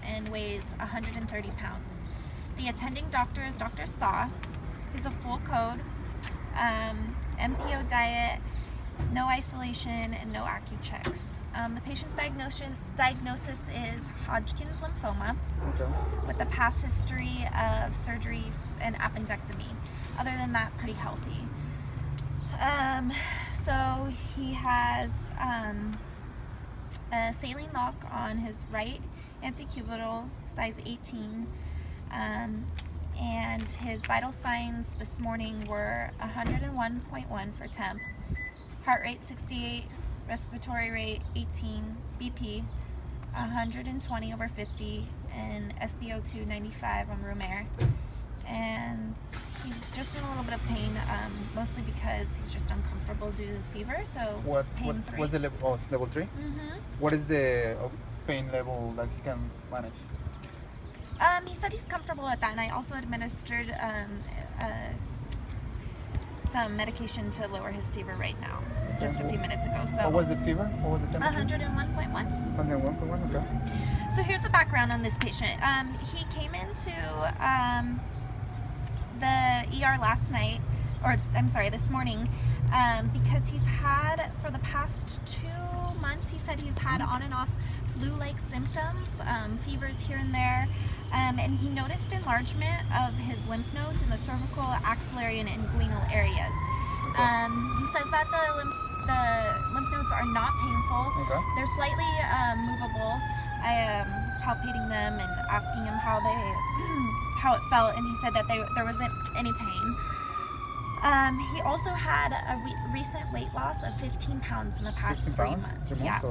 and weighs 130 pounds. The attending doctor is Dr. Saw. He's a full code, MPO diet, no isolation, and no AccuChecks. The patient's diagnosis is Hodgkin's lymphoma, with a past history of surgery and appendectomy. Other than that, pretty healthy. So he has a saline lock on his right antecubital, size 18, and his vital signs this morning were 101.1 for temp, heart rate 68, respiratory rate 18, BP 120/50, and SpO2 95 on room air. And he's just in a little bit of pain, mostly because he's just uncomfortable due to the fever. So pain 3. What's the level? Oh, level 3. What is the pain level that he can manage? He said he's comfortable at that, and I also administered some medication to lower his fever right now, just a few minutes ago. So what was the fever? What was the temperature? 101.1. 101.1. Okay. So here's the background on this patient. He came into the ER last night, or I'm sorry, this morning, because he's had, for the past 2 months, he said he's had on and off flu-like symptoms, fevers here and there, and he noticed enlargement of his lymph nodes in the cervical, axillary, and inguinal areas. He says that the lymph nodes are not painful. They're slightly movable. I was palpating them and asking him how it felt, and he said that there wasn't any pain. He also had a recent weight loss of 15 pounds in the past 3 months. Yeah.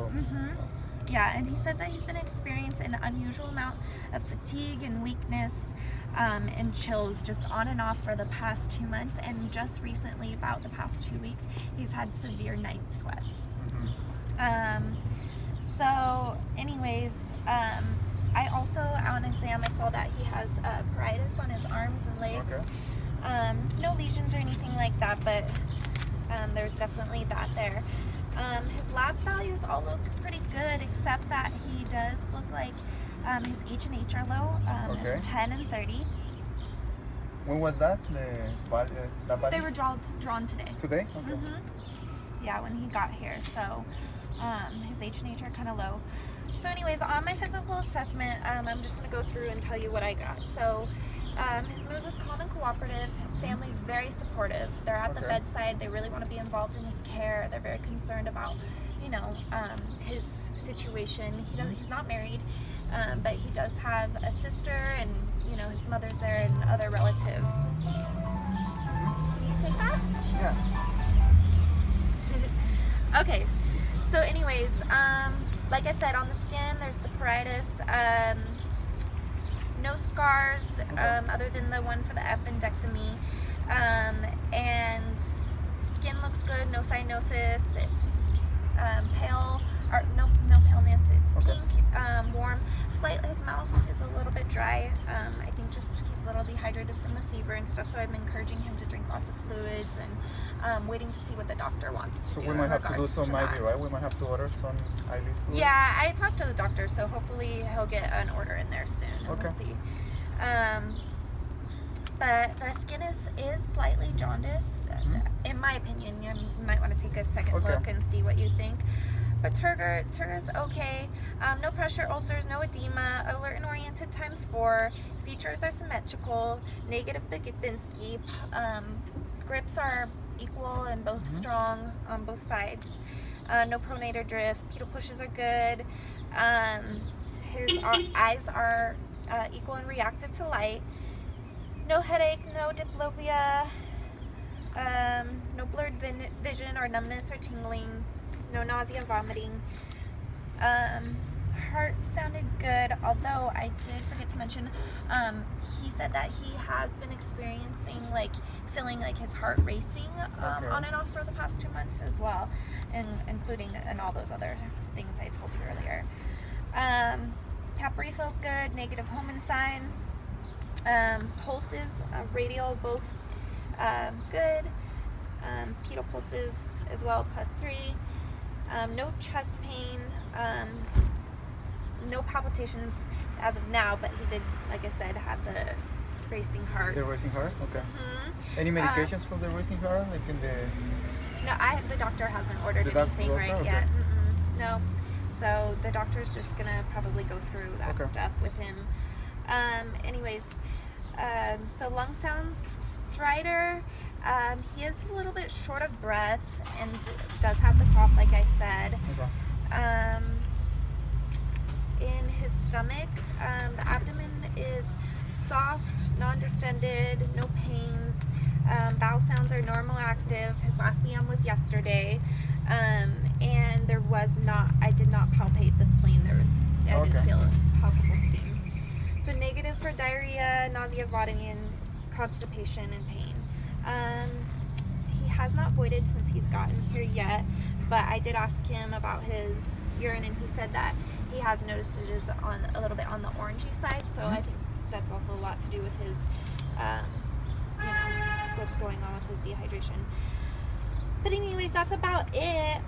Yeah, and he said that he's been experiencing an unusual amount of fatigue and weakness and chills just on and off for the past 2 months, and just recently, about the past 2 weeks, he's had severe night sweats. So anyways, I also, on exam, I saw that he has pruritus on his arms and legs. No lesions or anything like that, but there's definitely that there. His lab values all look pretty good, except that he does look like his H&H are low. It's 10 and 30. When was that? They were drawn today. Today? Okay. Yeah, when he got here. So his H&H are kind of low. So anyways, on my physical assessment, I'm just going to go through and tell you what I got. So his mood was calm and cooperative. Family's very supportive. They're at the bedside. They really want to be involved in his care. They're very concerned about, you know, his situation. He's not married, but he does have a sister, and you know, his mother's there and other relatives. Can you take that? Yeah. Okay. So anyways, like I said, on the skin, there's the pruritus. No scars other than the one for the appendectomy, and skin looks good, no cyanosis. It's pale, or no paleness. It's pink, warm. His mouth is a little bit dry. I think just he's a little dehydrated from the fever and stuff. So I'm encouraging him to drink lots of fluids, and waiting to see what the doctor wants to do. So we might have to do some IV, right? We might have to order some IV fluids. Yeah, I talked to the doctor, so hopefully he'll get an order in there soon. And we'll see. But the skin is slightly jaundiced, in my opinion. You might want to take a second look and see what you think. But turgor's okay. No pressure ulcers, no edema, alert and oriented ×4. Features are symmetrical, negative Babinski. Grips are equal and both strong on both sides. No pronator drift. Pedal pushes are good. His eyes are equal and reactive to light. No headache, no diplopia, no blurred vision or numbness or tingling, no nausea, vomiting. Heart sounded good, although I did forget to mention, he said that he has been experiencing, like, feeling like his heart racing on and off for the past 2 months as well, and including and all those other things I told you earlier. Capillary feels good, negative Holman sign. Pulses, radial, both good. Pedal pulses as well, +3. No chest pain, no palpitations. as of now, but he did, like I said, have the racing heart. The racing heart? Okay. Mm-hmm. Any medications for the racing heart? Like in the... No, the doctor hasn't ordered anything right yet. No. So the doctor's just gonna probably go through that stuff with him. Anyways, so lung sounds stridor. He is a little bit short of breath and does have the cough, like I said. In his stomach, the abdomen is soft, non-distended, no pains. Bowel sounds are normal active. His last BM was yesterday, and there was not, I did not palpate the spleen. I didn't feel a palpable spleen. So negative for diarrhea, nausea, vomiting, constipation, and pain. He has not voided since he's gotten here yet, but I did ask him about his urine, and he said that he has noticed it is a little bit on the orangey side, so I think that's also a lot to do with his, what's going on with his dehydration. But anyways, that's about it.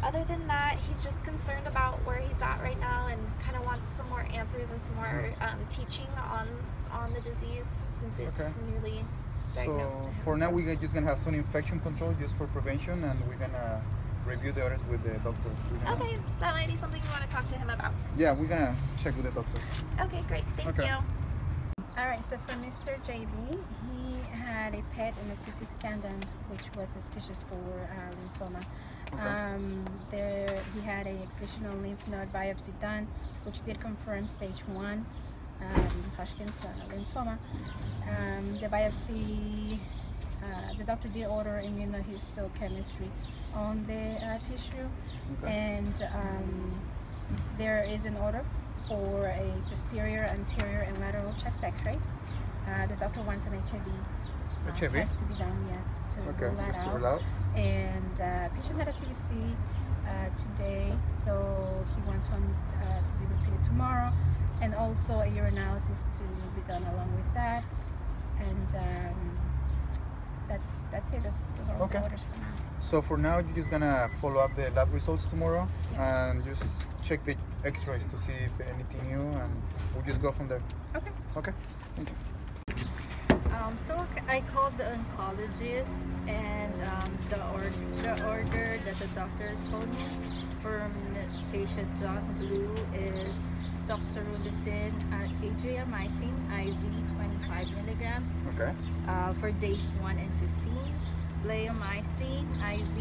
Other than that, he's just concerned about where he's at right now and kind of wants some more answers and some more teaching on the disease since it's newly diagnosed. So for now, we're just gonna have some infection control just for prevention, and we're gonna review the orders with the doctor. Okay, that might be something you want to talk to him about. Yeah, we're gonna check with the doctor. Okay, great. Thank you. Alright, so for Mr. JB, he had a PET and a CT scan done, which was suspicious for lymphoma. He had a excisional lymph node biopsy done, which did confirm stage 1 Hodgkin's lymphoma. The biopsy, the doctor did order immunohistochemistry on the tissue, and there is an order for a posterior, anterior, and lateral chest x-rays. The doctor wants an HIV test to be done, to rule that out. And patient had a CBC today, so he wants one to be repeated tomorrow, and also a urinalysis to be done along with that. And that's it. Those are all the orders for now. So for now, you're just gonna follow up the lab results tomorrow and just check the x-rays to see if anything new, and we'll just go from there. Okay, thank you. So I called the oncologist, and the order that the doctor told me for patient John Blue is doxorubicin, adriamycin IV 25 milligrams for days 1 and 15, bleomycin IV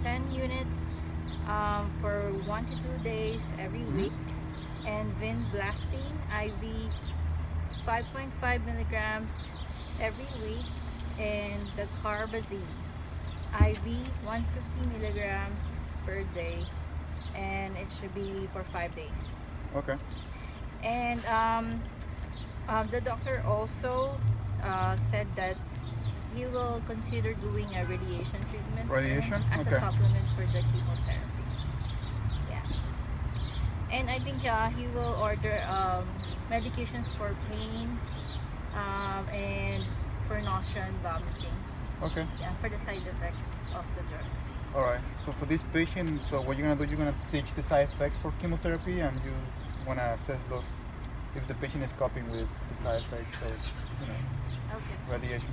10 units for 1 to 2 days every week, and vinblastine IV 5.5 milligrams every week, and the carbazine IV 150 milligrams per day, and it should be for 5 days. And the doctor also said that he will consider doing a radiation treatment as a supplement for the chemotherapy. And I think he will order medications for pain and for nausea and vomiting. For the side effects of the drugs. Alright, so for this patient, so what you're gonna do, you're gonna teach the side effects for chemotherapy, and you wanna assess those if the patient is coping with the side effects of radiation.